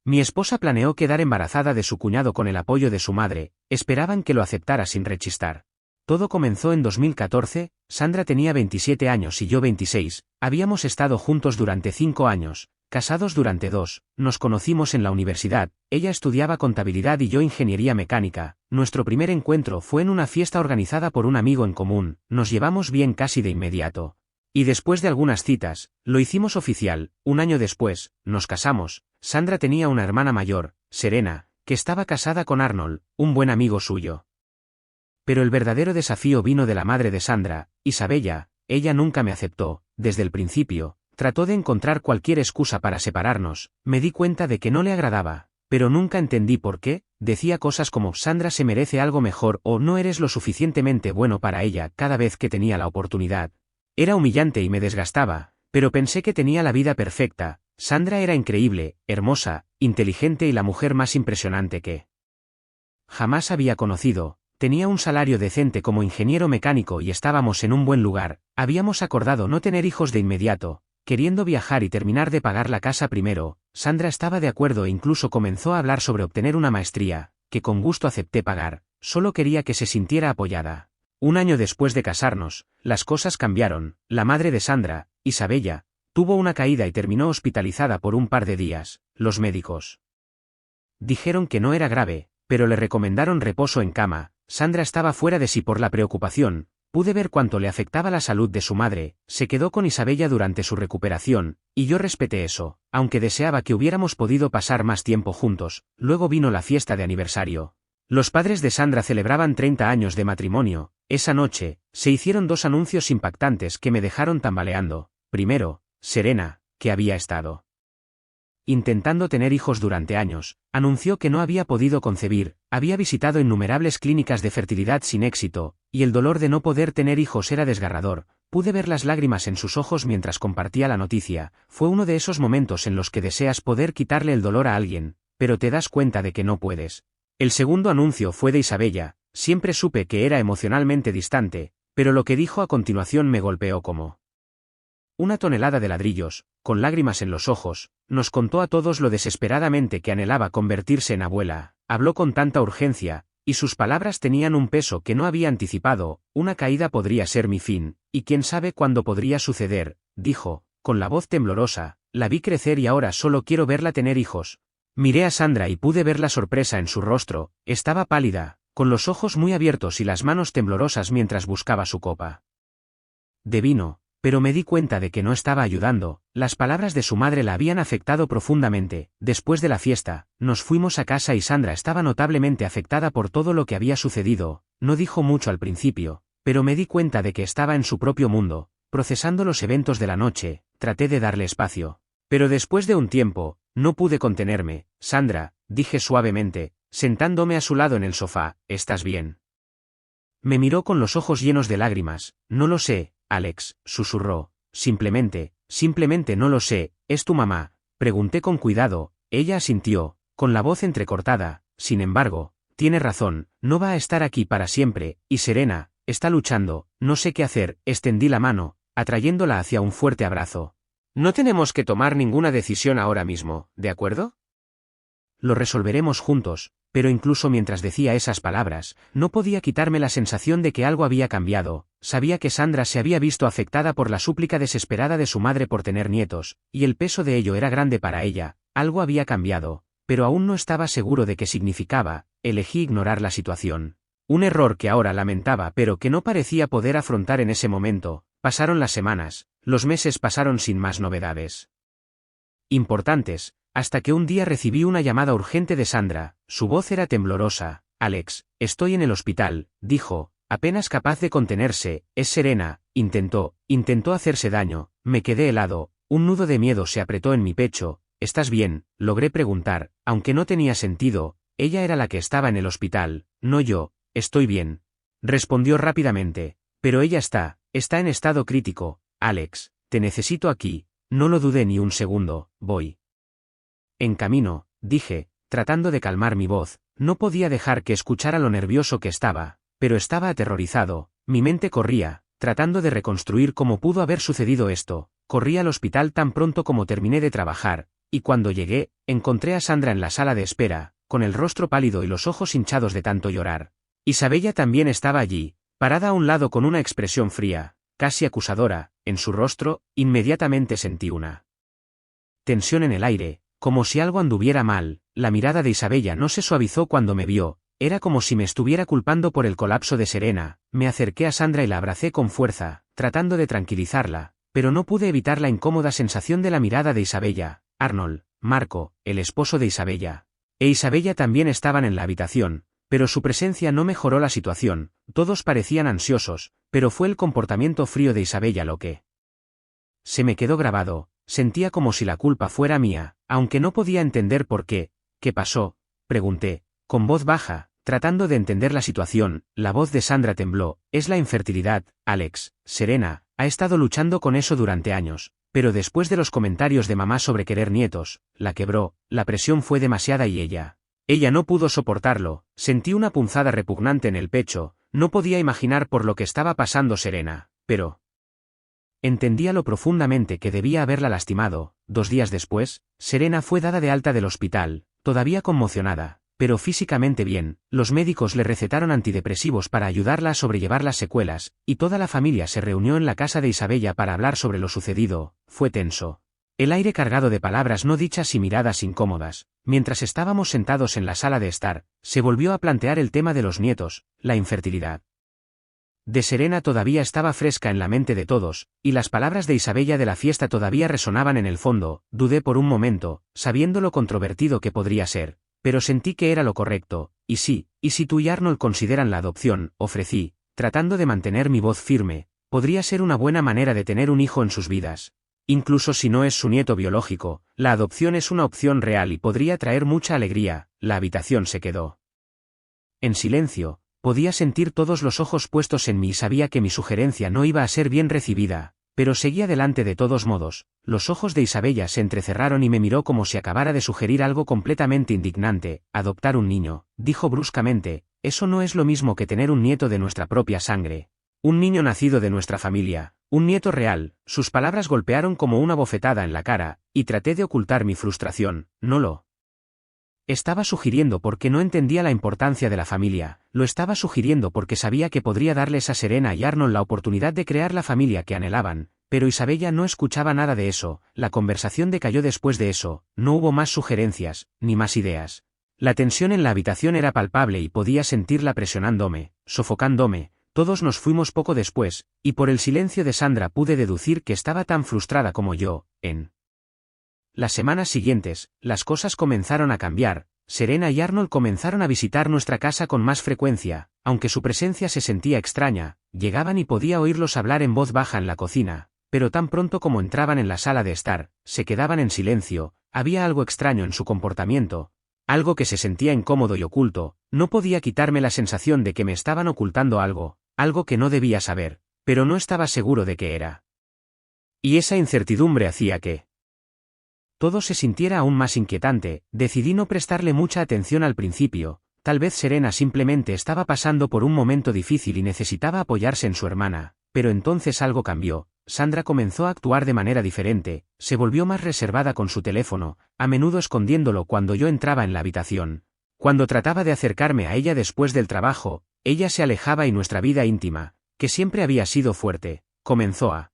Mi esposa planeó quedar embarazada de su cuñado con el apoyo de su madre, esperaban que lo aceptara sin rechistar. Todo comenzó en 2014, Sandra tenía 27 años y yo 26, habíamos estado juntos durante 5 años, casados durante 2, nos conocimos en la universidad, ella estudiaba contabilidad y yo ingeniería mecánica, nuestro primer encuentro fue en una fiesta organizada por un amigo en común, nos llevamos bien casi de inmediato. Y después de algunas citas, lo hicimos oficial, un año después, nos casamos. Sandra tenía una hermana mayor, Serena, que estaba casada con Arnold, un buen amigo suyo. Pero el verdadero desafío vino de la madre de Sandra, Isabella, ella nunca me aceptó, desde el principio, trató de encontrar cualquier excusa para separarnos, me di cuenta de que no le agradaba, pero nunca entendí por qué, decía cosas como Sandra se merece algo mejor o no eres lo suficientemente bueno para ella cada vez que tenía la oportunidad. Era humillante y me desgastaba, pero pensé que tenía la vida perfecta. Sandra era increíble, hermosa, inteligente y la mujer más impresionante que jamás había conocido, tenía un salario decente como ingeniero mecánico y estábamos en un buen lugar, habíamos acordado no tener hijos de inmediato, queriendo viajar y terminar de pagar la casa primero. Sandra estaba de acuerdo e incluso comenzó a hablar sobre obtener una maestría, que con gusto acepté pagar, solo quería que se sintiera apoyada. Un año después de casarnos, las cosas cambiaron, la madre de Sandra, Isabella, tuvo una caída y terminó hospitalizada por un par de días. Los médicos dijeron que no era grave, pero le recomendaron reposo en cama. Sandra estaba fuera de sí por la preocupación, pude ver cuánto le afectaba la salud de su madre, se quedó con Isabella durante su recuperación, y yo respeté eso, aunque deseaba que hubiéramos podido pasar más tiempo juntos. Luego vino la fiesta de aniversario. Los padres de Sandra celebraban 30 años de matrimonio. Esa noche, se hicieron 2 anuncios impactantes que me dejaron tambaleando. Primero, Serena, que había estado intentando tener hijos durante años, anunció que no había podido concebir, había visitado innumerables clínicas de fertilidad sin éxito, y el dolor de no poder tener hijos era desgarrador. Pude ver las lágrimas en sus ojos mientras compartía la noticia. Fue uno de esos momentos en los que deseas poder quitarle el dolor a alguien, pero te das cuenta de que no puedes. El segundo anuncio fue de Isabella. Siempre supe que era emocionalmente distante, pero lo que dijo a continuación me golpeó como una tonelada de ladrillos. Con lágrimas en los ojos, nos contó a todos lo desesperadamente que anhelaba convertirse en abuela. Habló con tanta urgencia, y sus palabras tenían un peso que no había anticipado. Una caída podría ser mi fin, y quién sabe cuándo podría suceder, dijo, con la voz temblorosa. La vi crecer y ahora solo quiero verla tener hijos. Miré a Sandra y pude ver la sorpresa en su rostro. Estaba pálida, con los ojos muy abiertos y las manos temblorosas mientras buscaba su copa de vino, pero me di cuenta de que no estaba ayudando. Las palabras de su madre la habían afectado profundamente. Después de la fiesta, nos fuimos a casa y Sandra estaba notablemente afectada por todo lo que había sucedido. No dijo mucho al principio, pero me di cuenta de que estaba en su propio mundo, procesando los eventos de la noche. Traté de darle espacio, pero después de un tiempo, no pude contenerme. Sandra, dije suavemente, sentándome a su lado en el sofá, ¿estás bien? Me miró con los ojos llenos de lágrimas. No lo sé, Alex, susurró. Simplemente no lo sé. ¿Es tu mamá? Pregunté con cuidado. Ella asintió, con la voz entrecortada. Sin embargo, tiene razón, no va a estar aquí para siempre, y Serena, está luchando, no sé qué hacer. Extendí la mano, atrayéndola hacia un fuerte abrazo. No tenemos que tomar ninguna decisión ahora mismo, ¿de acuerdo? Lo resolveremos juntos. Pero incluso mientras decía esas palabras, no podía quitarme la sensación de que algo había cambiado. Sabía que Sandra se había visto afectada por la súplica desesperada de su madre por tener nietos, y el peso de ello era grande para ella. Algo había cambiado, pero aún no estaba seguro de qué significaba. Elegí ignorar la situación. Un error que ahora lamentaba pero que no parecía poder afrontar en ese momento. Pasaron las semanas, los meses pasaron sin más novedades importantes, hasta que un día recibí una llamada urgente de Sandra. Su voz era temblorosa. Alex, estoy en el hospital, dijo, apenas capaz de contenerse. Es Serena. Intentó hacerse daño. Me quedé helado, un nudo de miedo se apretó en mi pecho. ¿Estás bien?, logré preguntar, aunque no tenía sentido. Ella era la que estaba en el hospital, no yo. Estoy bien, respondió rápidamente, pero ella está en estado crítico. Alex, te necesito aquí. No lo dudé ni un segundo. Voy en camino, dije, tratando de calmar mi voz. No podía dejar que escuchara lo nervioso que estaba, pero estaba aterrorizado. Mi mente corría, tratando de reconstruir cómo pudo haber sucedido esto. Corrí al hospital tan pronto como terminé de trabajar, y cuando llegué, encontré a Sandra en la sala de espera, con el rostro pálido y los ojos hinchados de tanto llorar. Isabella también estaba allí, parada a un lado con una expresión fría, casi acusadora, en su rostro. Inmediatamente sentí una tensión en el aire, como si algo anduviera mal. La mirada de Isabella no se suavizó cuando me vio, era como si me estuviera culpando por el colapso de Serena. Me acerqué a Sandra y la abracé con fuerza, tratando de tranquilizarla, pero no pude evitar la incómoda sensación de la mirada de Isabella. Arnold, Marco, el esposo de Isabella, e Isabella también estaban en la habitación, pero su presencia no mejoró la situación. Todos parecían ansiosos, pero fue el comportamiento frío de Isabella lo que se me quedó grabado. Sentía como si la culpa fuera mía, aunque no podía entender por qué. ¿Qué pasó?, pregunté, con voz baja, tratando de entender la situación. La voz de Sandra tembló. Es la infertilidad, Alex. Serena ha estado luchando con eso durante años, pero después de los comentarios de mamá sobre querer nietos, la quebró. La presión fue demasiada y ella no pudo soportarlo. Sentí una punzada repugnante en el pecho. No podía imaginar por lo que estaba pasando Serena, pero entendía lo profundamente que debía haberla lastimado. 2 días después, Serena fue dada de alta del hospital, todavía conmocionada, pero físicamente bien. Los médicos le recetaron antidepresivos para ayudarla a sobrellevar las secuelas, y toda la familia se reunió en la casa de Isabella para hablar sobre lo sucedido. Fue tenso. El aire cargado de palabras no dichas y miradas incómodas. Mientras estábamos sentados en la sala de estar, se volvió a plantear el tema de los nietos. La infertilidad de Serena todavía estaba fresca en la mente de todos, y las palabras de Isabella de la fiesta todavía resonaban en el fondo. Dudé por un momento, sabiendo lo controvertido que podría ser, pero sentí que era lo correcto. ¿Y si tú y Arnold consideran la adopción?, ofrecí, tratando de mantener mi voz firme. Podría ser una buena manera de tener un hijo en sus vidas. Incluso si no es su nieto biológico, la adopción es una opción real y podría traer mucha alegría. La habitación se quedó en silencio. Podía sentir todos los ojos puestos en mí y sabía que mi sugerencia no iba a ser bien recibida, pero seguí adelante de todos modos. Los ojos de Isabella se entrecerraron y me miró como si acabara de sugerir algo completamente indignante. Adoptar un niño, dijo bruscamente, eso no es lo mismo que tener un nieto de nuestra propia sangre. Un niño nacido de nuestra familia, un nieto real. Sus palabras golpearon como una bofetada en la cara, y traté de ocultar mi frustración. No lo estaba sugiriendo porque no entendía la importancia de la familia, lo estaba sugiriendo porque sabía que podría darles a Serena y Arnold la oportunidad de crear la familia que anhelaban, pero Isabella no escuchaba nada de eso. La conversación decayó después de eso. No hubo más sugerencias, ni más ideas. La tensión en la habitación era palpable y podía sentirla presionándome, sofocándome. Todos nos fuimos poco después, y por el silencio de Sandra pude deducir que estaba tan frustrada como yo. En las semanas siguientes, las cosas comenzaron a cambiar. Serena y Arnold comenzaron a visitar nuestra casa con más frecuencia, aunque su presencia se sentía extraña. Llegaban y podía oírlos hablar en voz baja en la cocina, pero tan pronto como entraban en la sala de estar, se quedaban en silencio. Había algo extraño en su comportamiento, algo que se sentía incómodo y oculto. No podía quitarme la sensación de que me estaban ocultando algo que no debía saber, pero no estaba seguro de qué era. Y esa incertidumbre hacía que todo se sintiera aún más inquietante. Decidí no prestarle mucha atención al principio. Tal vez Serena simplemente estaba pasando por un momento difícil y necesitaba apoyarse en su hermana, pero entonces algo cambió. Sandra comenzó a actuar de manera diferente, se volvió más reservada con su teléfono, a menudo escondiéndolo cuando yo entraba en la habitación. Cuando trataba de acercarme a ella después del trabajo, ella se alejaba y nuestra vida íntima, que siempre había sido fuerte, comenzó a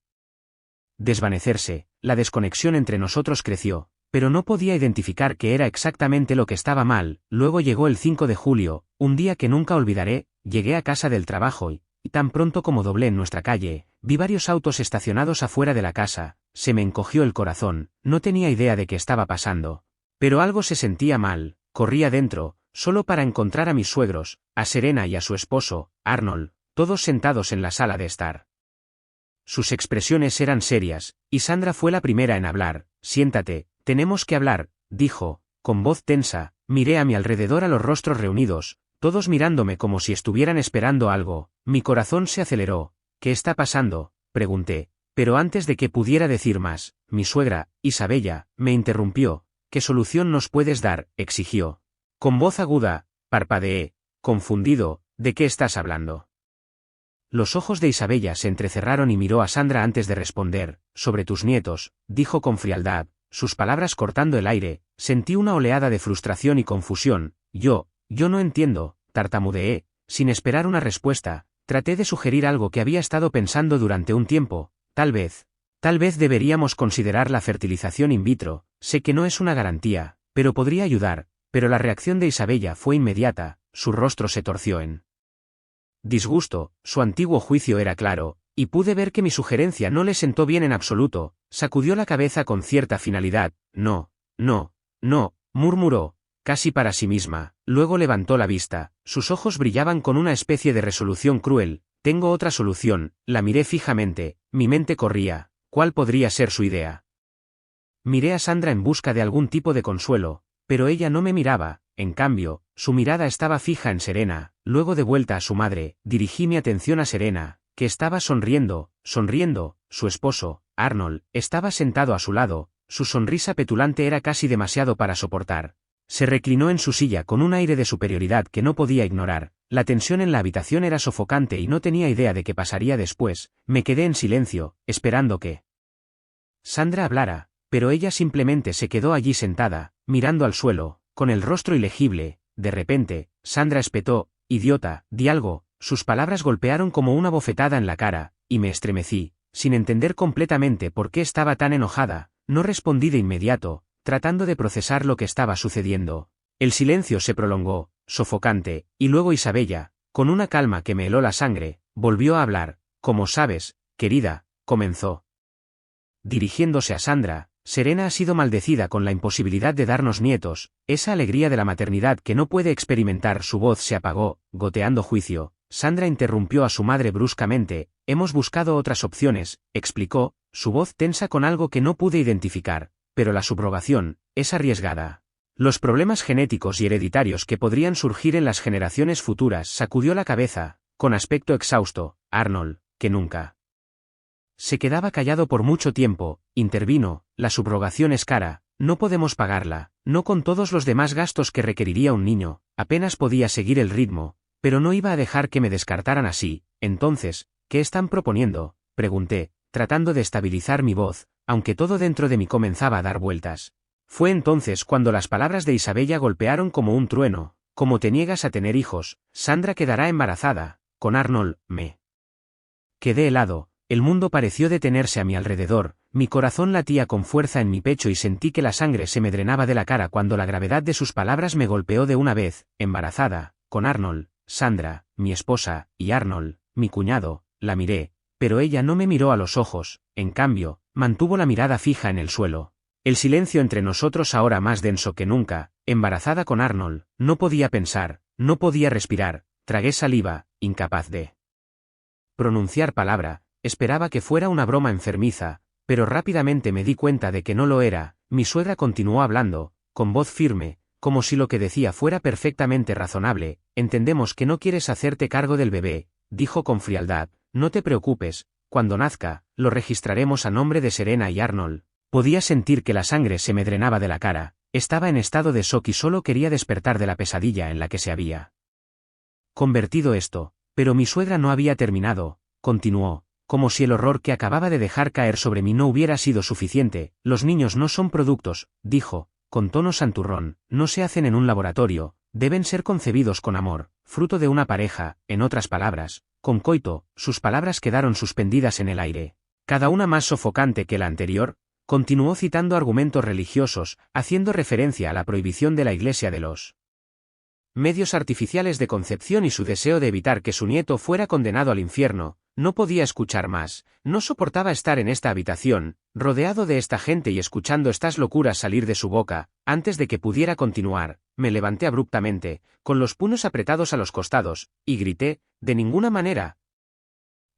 desvanecerse. La desconexión entre nosotros creció, pero no podía identificar qué era exactamente lo que estaba mal. Luego llegó el 5 de julio, un día que nunca olvidaré. Llegué a casa del trabajo y tan pronto como doblé en nuestra calle, vi varios autos estacionados afuera de la casa. Se me encogió el corazón. No tenía idea de qué estaba pasando, pero algo se sentía mal. Corrí adentro, solo para encontrar a mis suegros, a Serena y a su esposo, Arnold, todos sentados en la sala de estar. Sus expresiones eran serias, y Sandra fue la primera en hablar. Siéntate, tenemos que hablar, dijo, con voz tensa. Miré a mi alrededor a los rostros reunidos, todos mirándome como si estuvieran esperando algo. Mi corazón se aceleró. ¿Qué está pasando?, pregunté, pero antes de que pudiera decir más, mi suegra, Isabella, me interrumpió. ¿Qué solución nos puedes dar?, exigió. Con voz aguda, parpadeé, confundido. ¿De qué estás hablando? Los ojos de Isabella se entrecerraron y miró a Sandra antes de responder. Sobre tus nietos, dijo con frialdad. sus palabras cortando el aire, sentí una oleada de frustración y confusión. Yo no entiendo, tartamudeé, sin esperar una respuesta. Traté de sugerir algo que había estado pensando durante un tiempo. Tal vez deberíamos considerar la fertilización in vitro. Sé que no es una garantía, pero podría ayudar. Pero la reacción de Isabella fue inmediata, su rostro se torció en disgusto, su antiguo juicio era claro, y pude ver que mi sugerencia no le sentó bien en absoluto. Sacudió la cabeza con cierta finalidad. No, murmuró, casi para sí misma. Luego levantó la vista, sus ojos brillaban con una especie de resolución cruel. Tengo otra solución. La miré fijamente, mi mente corría. ¿Cuál podría ser su idea? Miré a Sandra en busca de algún tipo de consuelo, pero ella no me miraba. En cambio, su mirada estaba fija en Serena. Luego, de vuelta a su madre, dirigí mi atención a Serena, que estaba sonriendo. Su esposo, Arnold, estaba sentado a su lado. Su sonrisa petulante era casi demasiado para soportar. Se reclinó en su silla con un aire de superioridad que no podía ignorar. La tensión en la habitación era sofocante y no tenía idea de qué pasaría después. Me quedé en silencio, esperando que Sandra hablara, pero ella simplemente se quedó allí sentada, mirando al suelo, con el rostro ilegible. De repente, Sandra espetó: «Idiota, di algo». Sus palabras golpearon como una bofetada en la cara, y me estremecí, sin entender completamente por qué estaba tan enojada. No respondí de inmediato, tratando de procesar lo que estaba sucediendo. El silencio se prolongó, sofocante, y luego Isabella, con una calma que me heló la sangre, volvió a hablar. «Como sabes, querida», comenzó, dirigiéndose a Sandra, «Serena ha sido maldecida con la imposibilidad de darnos nietos, esa alegría de la maternidad que no puede experimentar». Su voz se apagó, goteando juicio. Sandra interrumpió a su madre bruscamente. «Hemos buscado otras opciones», explicó, su voz tensa con algo que no pude identificar, «pero la subrogación es arriesgada. Los problemas genéticos y hereditarios que podrían surgir en las generaciones futuras». Sacudió la cabeza, con aspecto exhausto. Arnold, que nunca se quedaba callado por mucho tiempo, intervino: «La subrogación es cara, no podemos pagarla, no con todos los demás gastos que requeriría un niño». Apenas podía seguir el ritmo, pero no iba a dejar que me descartaran así. «Entonces, ¿qué están proponiendo?», pregunté, tratando de estabilizar mi voz, aunque todo dentro de mí comenzaba a dar vueltas. Fue entonces cuando las palabras de Isabella golpearon como un trueno. «Como te niegas a tener hijos, Sandra quedará embarazada. Con Arnold». Me quedé helado. El mundo pareció detenerse a mi alrededor, mi corazón latía con fuerza en mi pecho y sentí que la sangre se me drenaba de la cara cuando la gravedad de sus palabras me golpeó de una vez. «Embarazada, con Arnold, Sandra, mi esposa, y Arnold, mi cuñado». La miré, pero ella no me miró a los ojos, en cambio, mantuvo la mirada fija en el suelo. El silencio entre nosotros ahora más denso que nunca. «Embarazada con Arnold». No podía pensar, no podía respirar, tragué saliva, incapaz de pronunciar palabra. Esperaba que fuera una broma enfermiza, pero rápidamente me di cuenta de que no lo era. Mi suegra continuó hablando, con voz firme, como si lo que decía fuera perfectamente razonable. «Entendemos que no quieres hacerte cargo del bebé», dijo con frialdad. «No te preocupes, cuando nazca, lo registraremos a nombre de Serena y Arnold». Podía sentir que la sangre se me drenaba de la cara. Estaba en estado de shock y solo quería despertar de la pesadilla en la que se había convertido esto. Pero mi suegra no había terminado. Continuó, como si el horror que acababa de dejar caer sobre mí no hubiera sido suficiente. «Los niños no son productos», dijo, con tono santurrón, «no se hacen en un laboratorio, deben ser concebidos con amor, fruto de una pareja, en otras palabras, con coito». Sus palabras quedaron suspendidas en el aire, cada una más sofocante que la anterior. Continuó citando argumentos religiosos, haciendo referencia a la prohibición de la Iglesia de los medios artificiales de concepción y su deseo de evitar que su nieto fuera condenado al infierno. No podía escuchar más, no soportaba estar en esta habitación, rodeado de esta gente y escuchando estas locuras salir de su boca. Antes de que pudiera continuar, me levanté abruptamente, con los puños apretados a los costados, y grité: «De ninguna manera».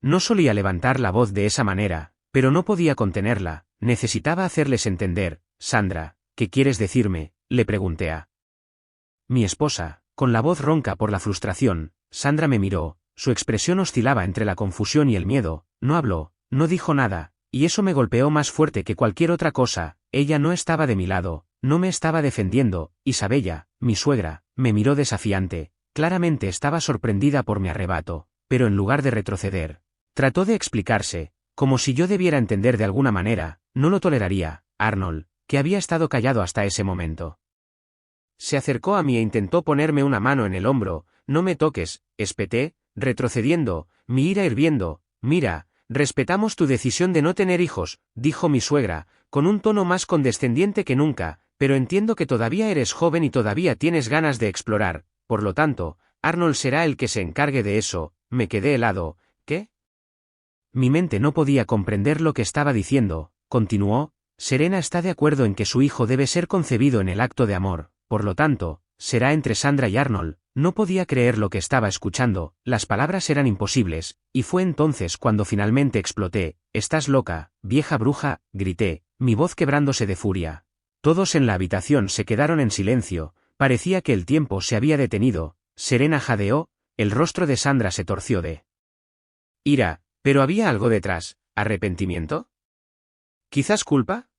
No solía levantar la voz de esa manera, pero no podía contenerla. Necesitaba hacerles entender. «Sandra, ¿qué quieres decirme?», le pregunté a mi esposa, con la voz ronca por la frustración. Sandra me miró. Su expresión oscilaba entre la confusión y el miedo. No habló, no dijo nada, y eso me golpeó más fuerte que cualquier otra cosa. Ella no estaba de mi lado, no me estaba defendiendo. Isabella, mi suegra, me miró desafiante. Claramente estaba sorprendida por mi arrebato, pero en lugar de retroceder, trató de explicarse, como si yo debiera entender de alguna manera. «No lo toleraría, Arnold. que había estado callado hasta ese momento. Se acercó a mí e intentó ponerme una mano en el hombro. «No me toques», espeté, retrocediendo, mi ira hirviendo. «Mira, respetamos tu decisión de no tener hijos», dijo mi suegra, con un tono más condescendiente que nunca, «pero entiendo que todavía eres joven y todavía tienes ganas de explorar, por lo tanto, Arnold será el que se encargue de eso». Me quedé helado. ¿Qué? Mi mente no podía comprender lo que estaba diciendo. Continuó: «Serena está de acuerdo en que su hijo debe ser concebido en el acto de amor, por lo tanto, será entre Sandra y Arnold». No podía creer lo que estaba escuchando, las palabras eran imposibles, y fue entonces cuando finalmente exploté. «Estás loca, vieja bruja», grité, mi voz quebrándose de furia. Todos en la habitación se quedaron en silencio, parecía que el tiempo se había detenido. Serena jadeó, el rostro de Sandra se torció de ira, pero había algo detrás. ¿Arrepentimiento? ¿Quizás culpa?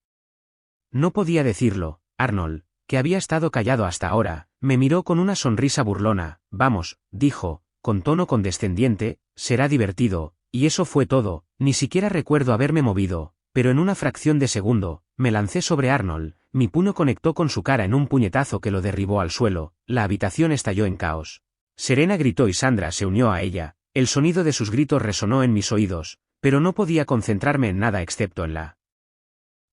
No podía decirlo. Arnold, que había estado callado hasta ahora, me miró con una sonrisa burlona. «Vamos», dijo, con tono condescendiente, «será divertido», y eso fue todo. Ni siquiera recuerdo haberme movido, pero en una fracción de segundo, me lancé sobre Arnold, mi puño conectó con su cara en un puñetazo que lo derribó al suelo, la habitación estalló en caos. Serena gritó y Sandra se unió a ella, el sonido de sus gritos resonó en mis oídos, pero no podía concentrarme en nada excepto en la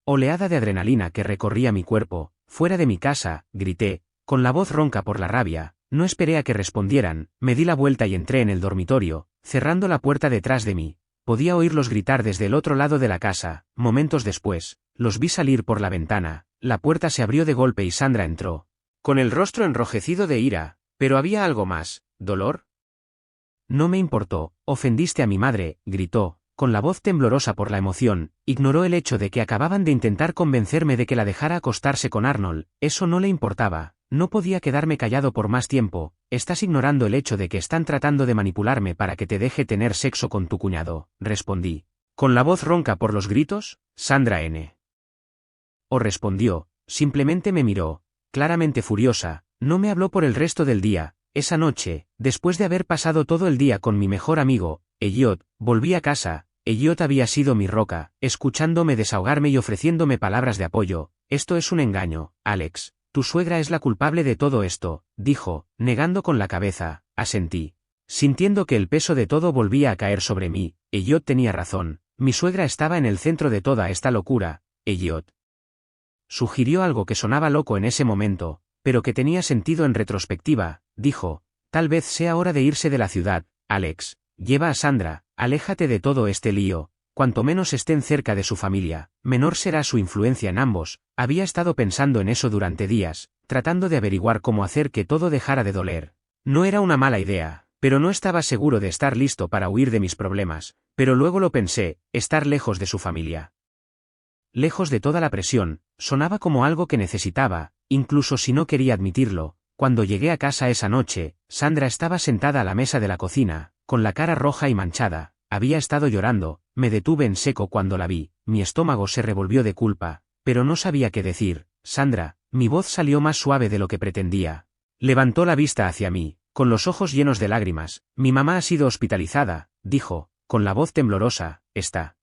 oleada de adrenalina que recorría mi cuerpo. «Fuera de mi casa», grité, con la voz ronca por la rabia. No esperé a que respondieran, me di la vuelta y entré en el dormitorio, cerrando la puerta detrás de mí. Podía oírlos gritar desde el otro lado de la casa. Momentos después, los vi salir por la ventana, la puerta se abrió de golpe y Sandra entró, con el rostro enrojecido de ira. Pero había algo más. ¿Dolor? No me importó. «Ofendiste a mi madre», gritó, con la voz temblorosa por la emoción. Ignoró el hecho de que acababan de intentar convencerme de que la dejara acostarse con Arnold. Eso no le importaba. No podía quedarme callado por más tiempo. «Estás ignorando el hecho de que están tratando de manipularme para que te deje tener sexo con tu cuñado», respondí, con la voz ronca por los gritos. Sandra N. O respondió, simplemente me miró, claramente furiosa. No me habló por el resto del día. Esa noche, después de haber pasado todo el día con mi mejor amigo, Elliot, volví a casa. Elliot había sido mi roca, escuchándome desahogarme y ofreciéndome palabras de apoyo. «Esto es un engaño, Alex. Tu suegra es la culpable de todo esto», dijo, negando con la cabeza. Asentí, sintiendo que el peso de todo volvía a caer sobre mí. Elliot tenía razón. Mi suegra estaba en el centro de toda esta locura. Elliot sugirió algo que sonaba loco en ese momento, pero que tenía sentido en retrospectiva. Dijo: «Tal vez sea hora de irse de la ciudad, Alex. Lleva a Sandra, aléjate de todo este lío. Cuanto menos estén cerca de su familia, menor será su influencia en ambos». Había estado pensando en eso durante días, tratando de averiguar cómo hacer que todo dejara de doler. No era una mala idea, pero no estaba seguro de estar listo para huir de mis problemas. Pero luego lo pensé, estar lejos de su familia, lejos de toda la presión, sonaba como algo que necesitaba, incluso si no quería admitirlo. Cuando llegué a casa esa noche, Sandra estaba sentada a la mesa de la cocina, con la cara roja y manchada. Había estado llorando. Me detuve en seco cuando la vi, mi estómago se revolvió de culpa, pero no sabía qué decir. «Sandra», mi voz salió más suave de lo que pretendía. Levantó la vista hacia mí, con los ojos llenos de lágrimas. «Mi mamá ha sido hospitalizada», dijo, con la voz temblorosa. «Está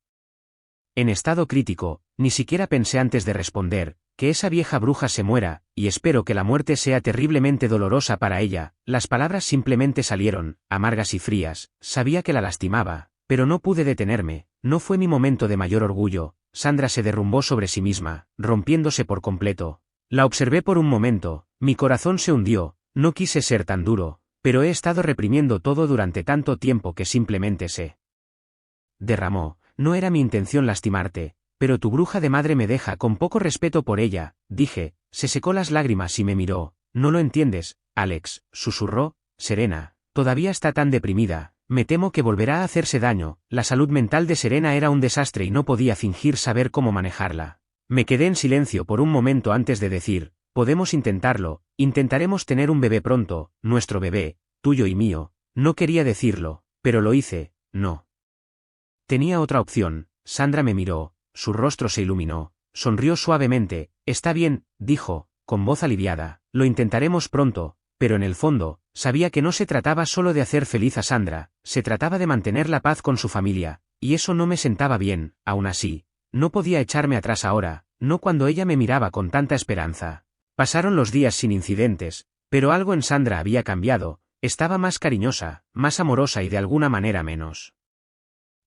en estado crítico». Ni siquiera pensé antes de responder: «Que esa vieja bruja se muera, y espero que la muerte sea terriblemente dolorosa para ella». Las palabras simplemente salieron, amargas y frías. Sabía que la lastimaba, pero no pude detenerme. No fue mi momento de mayor orgullo. Sandra se derrumbó sobre sí misma, rompiéndose por completo. La observé por un momento, mi corazón se hundió. No quise ser tan duro, pero he estado reprimiendo todo durante tanto tiempo que simplemente se derramó. «No era mi intención lastimarte, pero tu bruja de madre me deja con poco respeto por ella», dije. Se secó las lágrimas y me miró. «No lo entiendes, Alex», susurró. «Serena todavía está tan deprimida. Me temo que volverá a hacerse daño». La salud mental de Serena era un desastre y no podía fingir saber cómo manejarla. Me quedé en silencio por un momento antes de decir: «Podemos intentarlo. Intentaremos tener un bebé pronto, nuestro bebé, tuyo y mío». No quería decirlo, pero lo hice. No tenía otra opción. Sandra me miró, su rostro se iluminó, sonrió suavemente. «Está bien», dijo, con voz aliviada. «Lo intentaremos pronto». Pero en el fondo, sabía que no se trataba solo de hacer feliz a Sandra, se trataba de mantener la paz con su familia, y eso no me sentaba bien. Aún así, no podía echarme atrás ahora. no cuando ella me miraba con tanta esperanza. Pasaron los días sin incidentes, pero algo en Sandra había cambiado, estaba más cariñosa, más amorosa y de alguna manera menos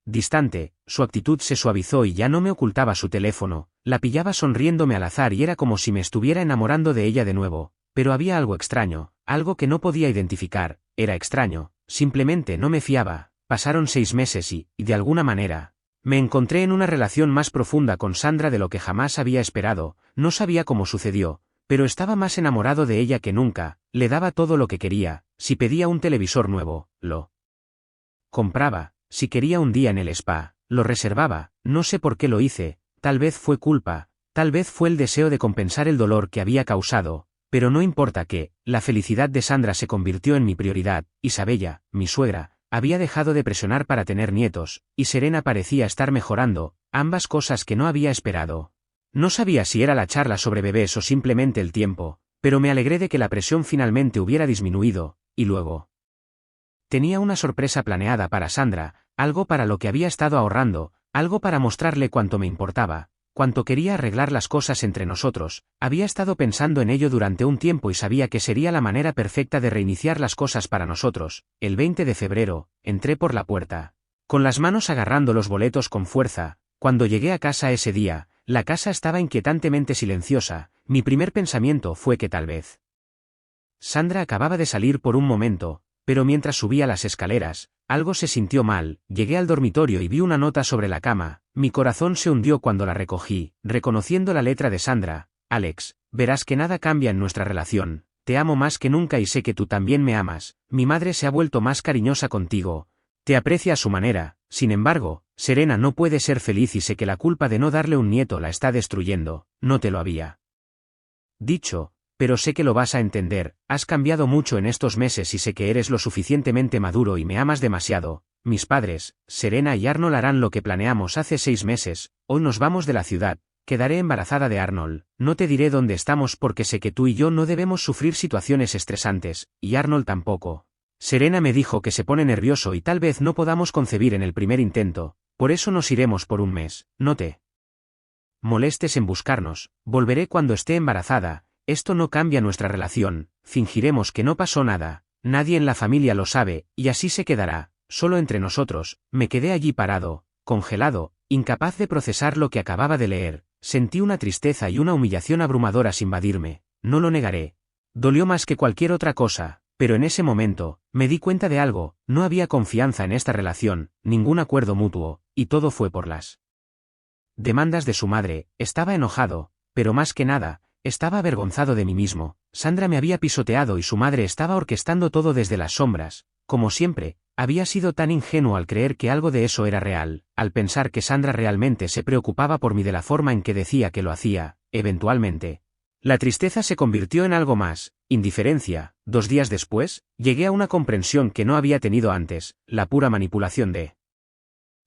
distante, su actitud se suavizó y ya no me ocultaba su teléfono, la pillaba sonriéndome al azar y era como si me estuviera enamorando de ella de nuevo, pero había algo extraño, algo que no podía identificar, era extraño, simplemente no me fiaba. Pasaron 6 meses y, de alguna manera, me encontré en una relación más profunda con Sandra de lo que jamás había esperado, no sabía cómo sucedió, pero estaba más enamorado de ella que nunca, le daba todo lo que quería, si pedía un televisor nuevo, lo compraba. Si quería un día en el spa, lo reservaba, no sé por qué lo hice, tal vez fue culpa, tal vez fue el deseo de compensar el dolor que había causado, pero no importa que, la felicidad de Sandra se convirtió en mi prioridad, Isabella, mi suegra, había dejado de presionar para tener nietos, y Serena parecía estar mejorando, ambas cosas que no había esperado. No sabía si era la charla sobre bebés o simplemente el tiempo, pero me alegré de que la presión finalmente hubiera disminuido, y luego tenía una sorpresa planeada para Sandra, algo para lo que había estado ahorrando, algo para mostrarle cuánto me importaba, cuánto quería arreglar las cosas entre nosotros. Había estado pensando en ello durante un tiempo y sabía que sería la manera perfecta de reiniciar las cosas para nosotros. El 20 de febrero, entré por la puerta, con las manos agarrando los boletos con fuerza. Cuando llegué a casa ese día, la casa estaba inquietantemente silenciosa. Mi primer pensamiento fue que tal vez Sandra acababa de salir por un momento, pero mientras subía las escaleras, algo se sintió mal. Llegué al dormitorio y vi una nota sobre la cama, mi corazón se hundió cuando la recogí, reconociendo la letra de Sandra. Alex, verás que nada cambia en nuestra relación, te amo más que nunca y sé que tú también me amas, mi madre se ha vuelto más cariñosa contigo, te aprecia a su manera, sin embargo, Serena no puede ser feliz y sé que la culpa de no darle un nieto la está destruyendo, no te lo había dicho, pero sé que lo vas a entender, has cambiado mucho en estos meses y sé que eres lo suficientemente maduro y me amas demasiado. Mis padres, Serena y Arnold harán lo que planeamos hace 6 meses, hoy nos vamos de la ciudad, quedaré embarazada de Arnold, no te diré dónde estamos porque sé que tú y yo no debemos sufrir situaciones estresantes, y Arnold tampoco. Serena me dijo que se pone nervioso y tal vez no podamos concebir en el primer intento, por eso nos iremos por un mes, no te molestes en buscarnos, volveré cuando esté embarazada. Esto no cambia nuestra relación, fingiremos que no pasó nada, nadie en la familia lo sabe, y así se quedará, solo entre nosotros. Me quedé allí parado, congelado, incapaz de procesar lo que acababa de leer, sentí una tristeza y una humillación abrumadoras invadirme, no lo negaré. Dolió más que cualquier otra cosa, pero en ese momento, me di cuenta de algo, no había confianza en esta relación, ningún acuerdo mutuo, y todo fue por las demandas de su madre. Estaba enojado, pero más que nada, estaba avergonzado de mí mismo. Sandra me había pisoteado y su madre estaba orquestando todo desde las sombras. Como siempre, había sido tan ingenuo al creer que algo de eso era real, al pensar que Sandra realmente se preocupaba por mí de la forma en que decía que lo hacía. Eventualmente, la tristeza se convirtió en algo más, indiferencia. 2 días después, llegué a una comprensión que no había tenido antes, la pura manipulación de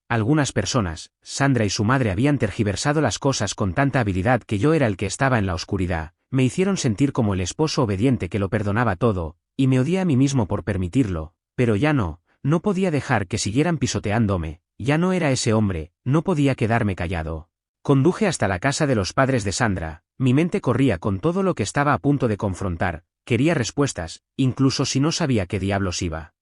algunas personas. Sandra y su madre habían tergiversado las cosas con tanta habilidad que yo era el que estaba en la oscuridad, me hicieron sentir como el esposo obediente que lo perdonaba todo, y me odié a mí mismo por permitirlo, pero ya no podía dejar que siguieran pisoteándome, ya no era ese hombre, no podía quedarme callado. Conduje hasta la casa de los padres de Sandra, mi mente corría con todo lo que estaba a punto de confrontar, quería respuestas, incluso si no sabía qué diablos iba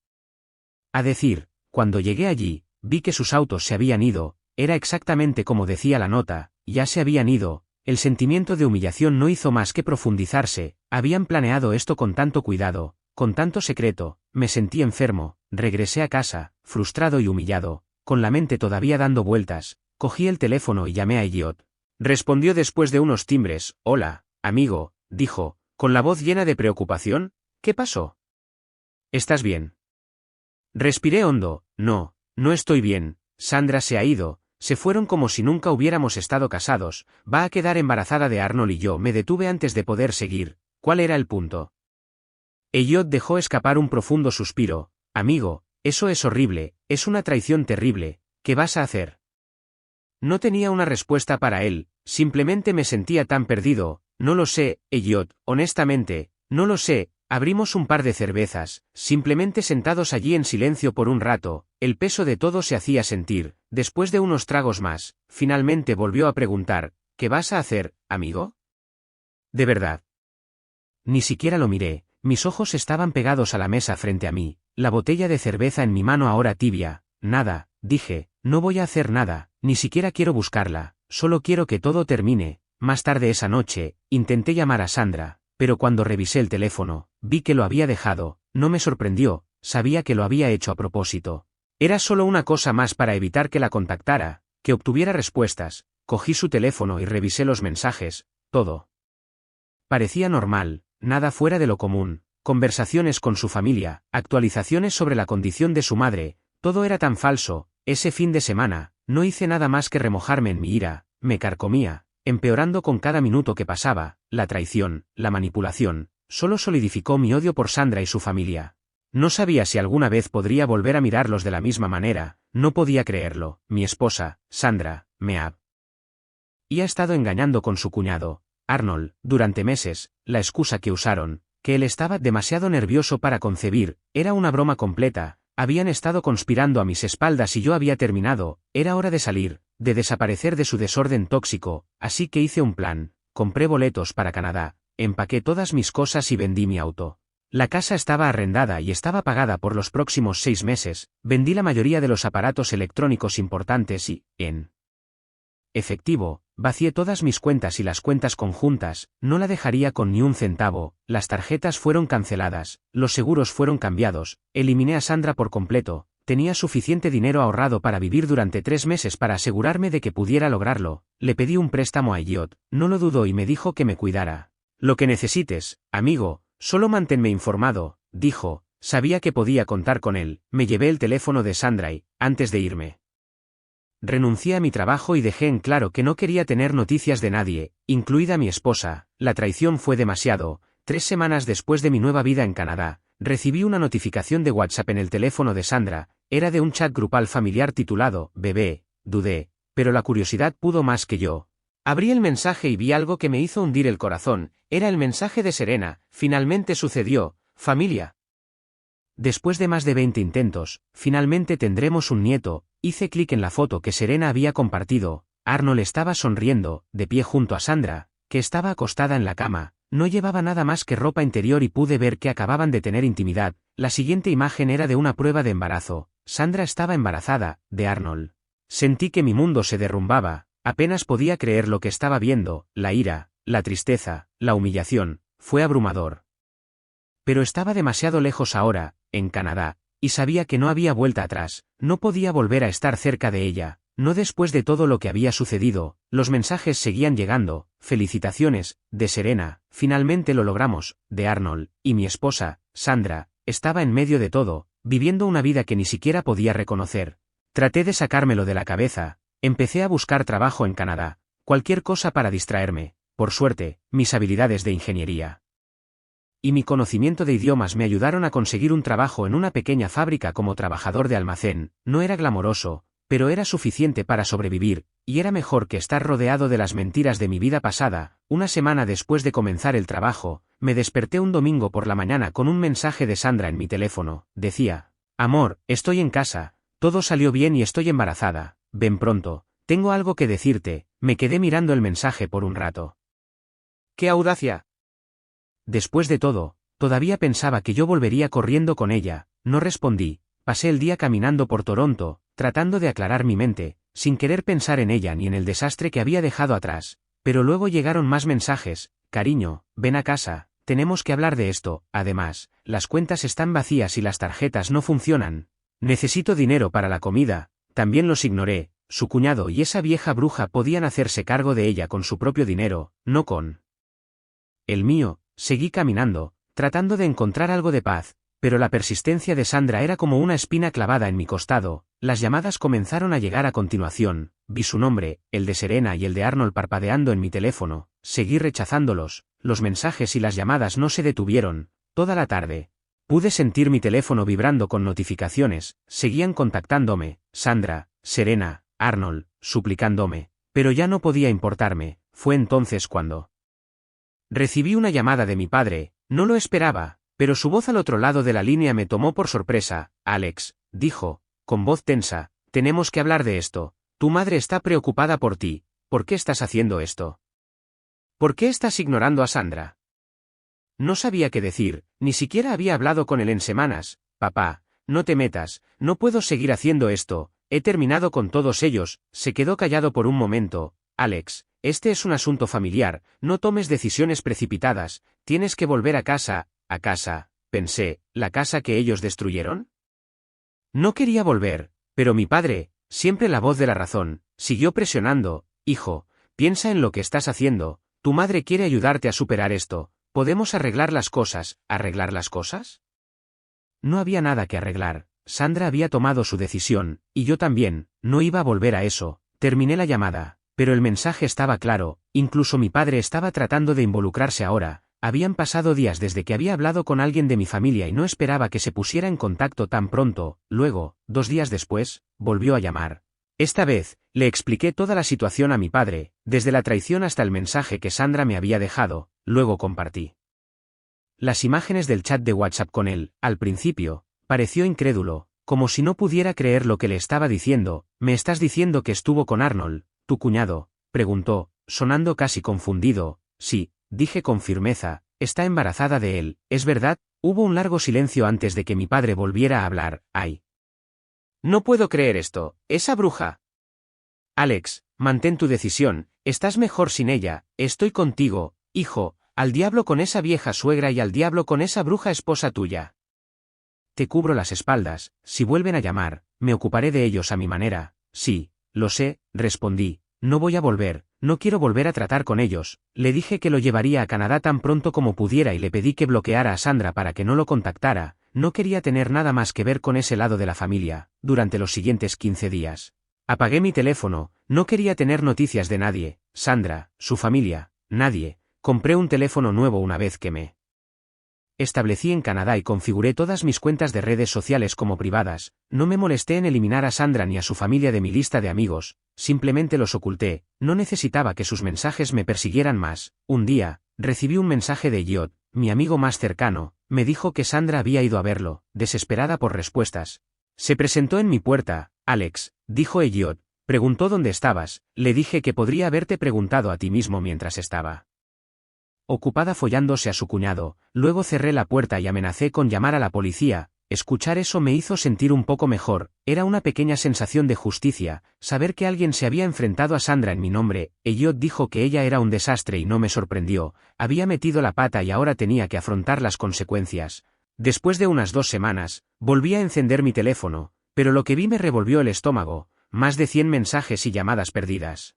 a decir. Cuando llegué allí, vi que sus autos se habían ido, era exactamente como decía la nota, ya se habían ido. El sentimiento de humillación no hizo más que profundizarse, habían planeado esto con tanto cuidado, con tanto secreto. Me sentí enfermo, regresé a casa, frustrado y humillado, con la mente todavía dando vueltas, cogí el teléfono y llamé a Elliot. Respondió después de unos timbres. Hola, amigo, dijo, con la voz llena de preocupación, ¿qué pasó? ¿Estás bien? Respiré hondo. No estoy bien, Sandra se ha ido, se fueron como si nunca hubiéramos estado casados, va a quedar embarazada de Arnold y yo me detuve antes de poder seguir. ¿Cuál era el punto? Elliot dejó escapar un profundo suspiro. Amigo, eso es horrible, es una traición terrible, ¿qué vas a hacer? No tenía una respuesta para él, simplemente me sentía tan perdido. No lo sé, Elliot, honestamente, no lo sé. Abrimos un par de cervezas, simplemente sentados allí en silencio por un rato, el peso de todo se hacía sentir. Después de unos tragos más, finalmente volvió a preguntar, ¿Qué vas a hacer, amigo? De verdad. Ni siquiera lo miré, mis ojos estaban pegados a la mesa frente a mí, la botella de cerveza en mi mano ahora tibia. Nada, dije, no voy a hacer nada, ni siquiera quiero buscarla, solo quiero que todo termine. Más tarde esa noche, intenté llamar a Sandra, pero cuando revisé el teléfono, vi que lo había dejado. No me sorprendió, sabía que lo había hecho a propósito. Era solo una cosa más para evitar que la contactara, que obtuviera respuestas. Cogí su teléfono y revisé los mensajes, todo parecía normal, nada fuera de lo común, conversaciones con su familia, actualizaciones sobre la condición de su madre, todo era tan falso. Ese fin de semana, no hice nada más que remojarme en mi ira, me carcomía, empeorando con cada minuto que pasaba. La traición, la manipulación, solo solidificó mi odio por Sandra y su familia. No sabía si alguna vez podría volver a mirarlos de la misma manera, no podía creerlo. Mi esposa, Sandra, me ha estado engañando con su cuñado, Arnold, durante meses. La excusa que usaron, que él estaba demasiado nervioso para concebir, era una broma completa. Habían estado conspirando a mis espaldas y yo había terminado. Era hora de salir, de desaparecer de su desorden tóxico, así que hice un plan, compré boletos para Canadá, empaqué todas mis cosas y vendí mi auto. La casa estaba arrendada y estaba pagada por los próximos 6 meses, vendí la mayoría de los aparatos electrónicos importantes y, en efectivo, vacié todas mis cuentas y las cuentas conjuntas, no la dejaría con ni un centavo. Las tarjetas fueron canceladas, los seguros fueron cambiados, eliminé a Sandra por completo. Tenía suficiente dinero ahorrado para vivir durante 3 meses para asegurarme de que pudiera lograrlo. Le pedí un préstamo a Elliot, no lo dudó y me dijo que me cuidara. Lo que necesites, amigo, solo manténme informado, dijo. Sabía que podía contar con él. Me llevé el teléfono de Sandra y, antes de irme, renuncié a mi trabajo y dejé en claro que no quería tener noticias de nadie, incluida mi esposa. La traición fue demasiado. 3 semanas después de mi nueva vida en Canadá, recibí una notificación de WhatsApp en el teléfono de Sandra. Era de un chat grupal familiar titulado Bebé. Dudé, pero la curiosidad pudo más que yo. Abrí el mensaje y vi algo que me hizo hundir el corazón. Era el mensaje de Serena. Finalmente sucedió, familia. Después de más de 20 intentos, finalmente tendremos un nieto. Hice clic en la foto que Serena había compartido. Arnold estaba sonriendo, de pie junto a Sandra, que estaba acostada en la cama. No llevaba nada más que ropa interior y pude ver que acababan de tener intimidad. La siguiente imagen era de una prueba de embarazo. Sandra estaba embarazada, de Arnold. Sentí que mi mundo se derrumbaba, apenas podía creer lo que estaba viendo. La ira, la tristeza, la humillación, fue abrumador. Pero estaba demasiado lejos ahora, en Canadá, y sabía que no había vuelta atrás. No podía volver a estar cerca de ella, no después de todo lo que había sucedido. Los mensajes seguían llegando. Felicitaciones, de Serena, finalmente lo logramos. De Arnold, y mi esposa, Sandra, estaba en medio de todo, viviendo una vida que ni siquiera podía reconocer. Traté de sacármelo de la cabeza. Empecé a buscar trabajo en Canadá, cualquier cosa para distraerme. Por suerte, mis habilidades de ingeniería y mi conocimiento de idiomas me ayudaron a conseguir un trabajo en una pequeña fábrica como trabajador de almacén. No era glamoroso, pero era suficiente para sobrevivir, y era mejor que estar rodeado de las mentiras de mi vida pasada. Una semana después de comenzar el trabajo, me desperté un domingo por la mañana con un mensaje de Sandra en mi teléfono. Decía: amor, estoy en casa, todo salió bien y estoy embarazada, ven pronto, tengo algo que decirte. Me quedé mirando el mensaje por un rato. ¡Qué audacia! Después de todo, todavía pensaba que yo volvería corriendo con ella. No respondí. Pasé el día caminando por Toronto, tratando de aclarar mi mente, sin querer pensar en ella ni en el desastre que había dejado atrás. Pero luego llegaron más mensajes. Cariño, ven a casa, tenemos que hablar de esto. Además, las cuentas están vacías y las tarjetas no funcionan. Necesito dinero para la comida. También los ignoré. Su cuñado y esa vieja bruja podían hacerse cargo de ella con su propio dinero, no con el mío. Seguí caminando, tratando de encontrar algo de paz, pero la persistencia de Sandra era como una espina clavada en mi costado. Las llamadas comenzaron a llegar a continuación. Vi su nombre, el de Serena y el de Arnold parpadeando en mi teléfono. Seguí rechazándolos. Los mensajes y las llamadas no se detuvieron. Toda la tarde pude sentir mi teléfono vibrando con notificaciones. Seguían contactándome, Sandra, Serena, Arnold, suplicándome, pero ya no podía importarme. Fue entonces cuando recibí una llamada de mi padre. No lo esperaba, pero su voz al otro lado de la línea me tomó por sorpresa. Alex, dijo, con voz tensa, tenemos que hablar de esto. Tu madre está preocupada por ti. ¿por qué estás haciendo esto? ¿Por qué estás ignorando a Sandra? No sabía qué decir, ni siquiera había hablado con él en semanas. Papá, no te metas, no puedo seguir haciendo esto, he terminado con todos ellos. Se quedó callado por un momento. Alex, este es un asunto familiar, no tomes decisiones precipitadas, tienes que volver a casa, pensé, ¿la casa que ellos destruyeron? No quería volver, pero mi padre, siempre la voz de la razón, siguió presionando. Hijo, piensa en lo que estás haciendo, tu madre quiere ayudarte a superar esto, ¿podemos arreglar las cosas? ¿Arreglar las cosas? No había nada que arreglar, Sandra había tomado su decisión, y yo también, no iba a volver a eso. Terminé la llamada, pero el mensaje estaba claro, incluso mi padre estaba tratando de involucrarse ahora. Habían pasado días desde que había hablado con alguien de mi familia y no esperaba que se pusiera en contacto tan pronto. Luego, 2 días después, volvió a llamar. Esta vez, le expliqué toda la situación a mi padre, desde la traición hasta el mensaje que Sandra me había dejado. Luego compartí las imágenes del chat de WhatsApp con él. Al principio, pareció incrédulo, como si no pudiera creer lo que le estaba diciendo. ¿Me estás diciendo que estuvo con Arnold, tu cuñado?, preguntó, sonando casi confundido. Sí, dije con firmeza, está embarazada de él, ¿es verdad? Hubo un largo silencio antes de que mi padre volviera a hablar. ¡Ay! No puedo creer esto, esa bruja. Alex, mantén tu decisión, estás mejor sin ella, estoy contigo, hijo, al diablo con esa vieja suegra y al diablo con esa bruja esposa tuya. Te cubro las espaldas, si vuelven a llamar, me ocuparé de ellos a mi manera. Sí, lo sé, respondí, no voy a volver, no quiero volver a tratar con ellos. Le dije que lo llevaría a Canadá tan pronto como pudiera y le pedí que bloqueara a Sandra para que no lo contactara. No quería tener nada más que ver con ese lado de la familia. Durante los siguientes 15 días. Apagué mi teléfono, no quería tener noticias de nadie, Sandra, su familia, nadie. Compré un teléfono nuevo una vez que me establecí en Canadá y configuré todas mis cuentas de redes sociales como privadas. No me molesté en eliminar a Sandra ni a su familia de mi lista de amigos, simplemente los oculté. No necesitaba que sus mensajes me persiguieran más. Un día, recibí un mensaje de Elliot, mi amigo más cercano. Me dijo que Sandra había ido a verlo, desesperada por respuestas. Se presentó en mi puerta. Alex, dijo Elliot, preguntó dónde estabas. Le dije que podría haberte preguntado a ti mismo mientras estaba ocupada follándose a su cuñado. Luego cerré la puerta y amenacé con llamar a la policía. Escuchar eso me hizo sentir un poco mejor. Era una pequeña sensación de justicia, saber que alguien se había enfrentado a Sandra en mi nombre. Elliot dijo que ella era un desastre y no me sorprendió. Había metido la pata y ahora tenía que afrontar las consecuencias. Después de unas 2 semanas, volví a encender mi teléfono, pero lo que vi me revolvió el estómago. Más de 100 mensajes y llamadas perdidas.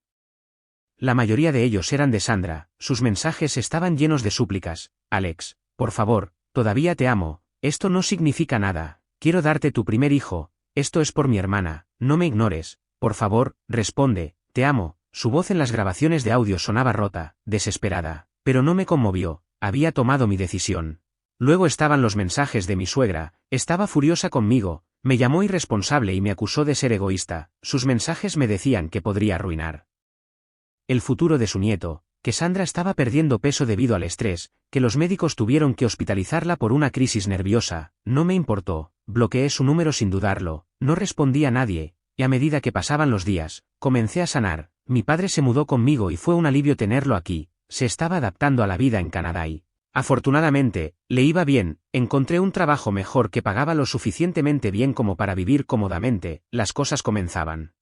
La mayoría de ellos eran de Sandra. Sus mensajes estaban llenos de súplicas. Alex, por favor, todavía te amo, esto no significa nada, quiero darte tu primer hijo, esto es por mi hermana, no me ignores, por favor, responde, te amo. Su voz en las grabaciones de audio sonaba rota, desesperada, pero no me conmovió, había tomado mi decisión. Luego estaban los mensajes de mi suegra, estaba furiosa conmigo, me llamó irresponsable y me acusó de ser egoísta. Sus mensajes me decían que podría arruinar el futuro de su nieto, que Sandra estaba perdiendo peso debido al estrés, que los médicos tuvieron que hospitalizarla por una crisis nerviosa. No me importó, bloqueé su número sin dudarlo, no respondí a nadie, y a medida que pasaban los días, comencé a sanar. Mi padre se mudó conmigo y fue un alivio tenerlo aquí, se estaba adaptando a la vida en Canadá y, afortunadamente, le iba bien. Encontré un trabajo mejor que pagaba lo suficientemente bien como para vivir cómodamente. Las cosas comenzaban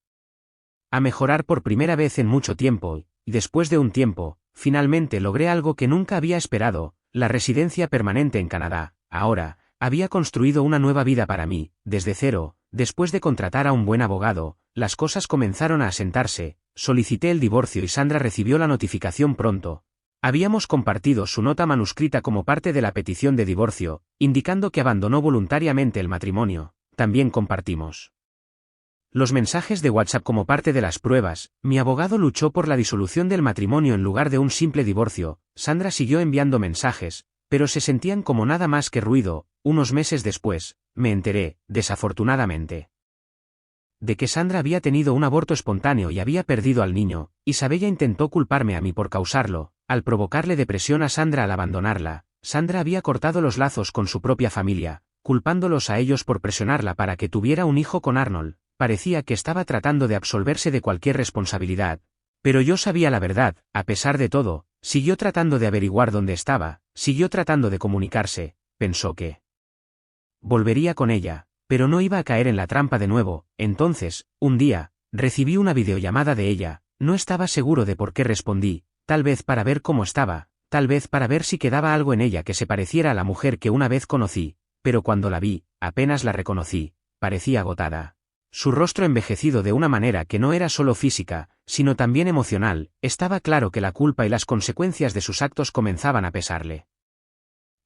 a mejorar por primera vez en mucho tiempo, y después de un tiempo, finalmente logré algo que nunca había esperado, la residencia permanente en Canadá. Ahora, había construido una nueva vida para mí, desde cero. Después de contratar a un buen abogado, las cosas comenzaron a asentarse. Solicité el divorcio y Sandra recibió la notificación pronto. Habíamos compartido su nota manuscrita como parte de la petición de divorcio, indicando que abandonó voluntariamente el matrimonio. También compartimos los mensajes de WhatsApp como parte de las pruebas. Mi abogado luchó por la disolución del matrimonio en lugar de un simple divorcio. Sandra siguió enviando mensajes, pero se sentían como nada más que ruido. Unos meses después, me enteré, desafortunadamente, de que Sandra había tenido un aborto espontáneo y había perdido al niño. Isabella intentó culparme a mí por causarlo. Al provocarle depresión a Sandra al abandonarla, Sandra había cortado los lazos con su propia familia, culpándolos a ellos por presionarla para que tuviera un hijo con Arnold. Parecía que estaba tratando de absolverse de cualquier responsabilidad. Pero yo sabía la verdad, a pesar de todo, siguió tratando de averiguar dónde estaba, siguió tratando de comunicarse, pensó que volvería con ella, pero no iba a caer en la trampa de nuevo. Entonces, un día, recibí una videollamada de ella, no estaba seguro de por qué respondí, tal vez para ver cómo estaba, tal vez para ver si quedaba algo en ella que se pareciera a la mujer que una vez conocí, pero cuando la vi, apenas la reconocí, parecía agotada. Su rostro envejecido de una manera que no era solo física, sino también emocional, estaba claro que la culpa y las consecuencias de sus actos comenzaban a pesarle.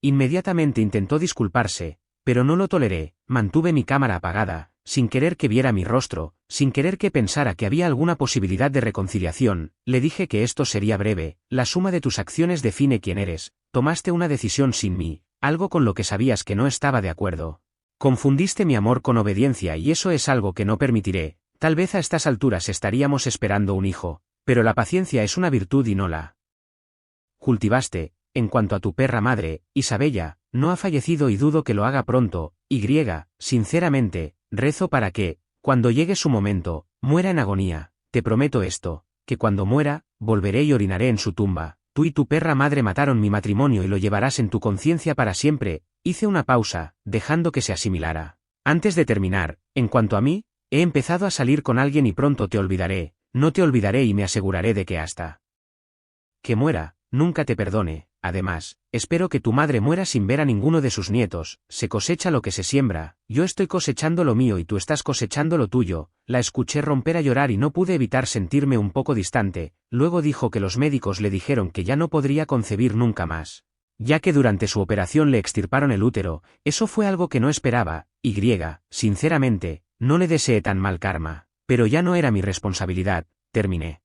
Inmediatamente intentó disculparse, pero no lo toleré, mantuve mi cámara apagada, sin querer que viera mi rostro, sin querer que pensara que había alguna posibilidad de reconciliación, le dije que esto sería breve, la suma de tus acciones define quién eres, tomaste una decisión sin mí, algo con lo que sabías que no estaba de acuerdo. Confundiste mi amor con obediencia y eso es algo que no permitiré, tal vez a estas alturas estaríamos esperando un hijo, pero la paciencia es una virtud y no la cultivaste. En cuanto a tu perra madre, Isabella, no ha fallecido y dudo que lo haga pronto, sinceramente, rezo para que, cuando llegue su momento, muera en agonía, te prometo esto, que cuando muera, volveré y orinaré en su tumba, tú y tu perra madre mataron mi matrimonio y lo llevarás en tu conciencia para siempre. Hice una pausa, dejando que se asimilara. Antes de terminar, en cuanto a mí, he empezado a salir con alguien y pronto te olvidaré, no te olvidaré y me aseguraré de que hasta que muera, nunca te perdone. Además, espero que tu madre muera sin ver a ninguno de sus nietos, se cosecha lo que se siembra, yo estoy cosechando lo mío y tú estás cosechando lo tuyo. La escuché romper a llorar y no pude evitar sentirme un poco distante, luego dijo que los médicos le dijeron que ya no podría concebir nunca más, ya que durante su operación le extirparon el útero, eso fue algo que no esperaba, sinceramente, no le deseé tan mal karma, pero ya no era mi responsabilidad, terminé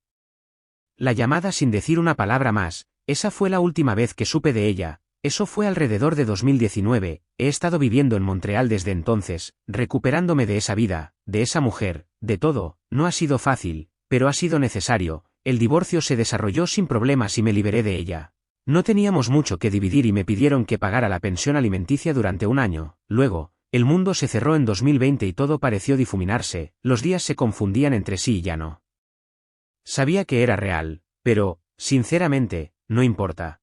la llamada sin decir una palabra más. Esa fue la última vez que supe de ella, eso fue alrededor de 2019, he estado viviendo en Montreal desde entonces, recuperándome de esa vida, de esa mujer, de todo, no ha sido fácil, pero ha sido necesario, el divorcio se desarrolló sin problemas y me liberé de ella. No teníamos mucho que dividir y me pidieron que pagara la pensión alimenticia durante un año, luego, el mundo se cerró en 2020 y todo pareció difuminarse, los días se confundían entre sí y ya no sabía que era real, pero, sinceramente, no importa.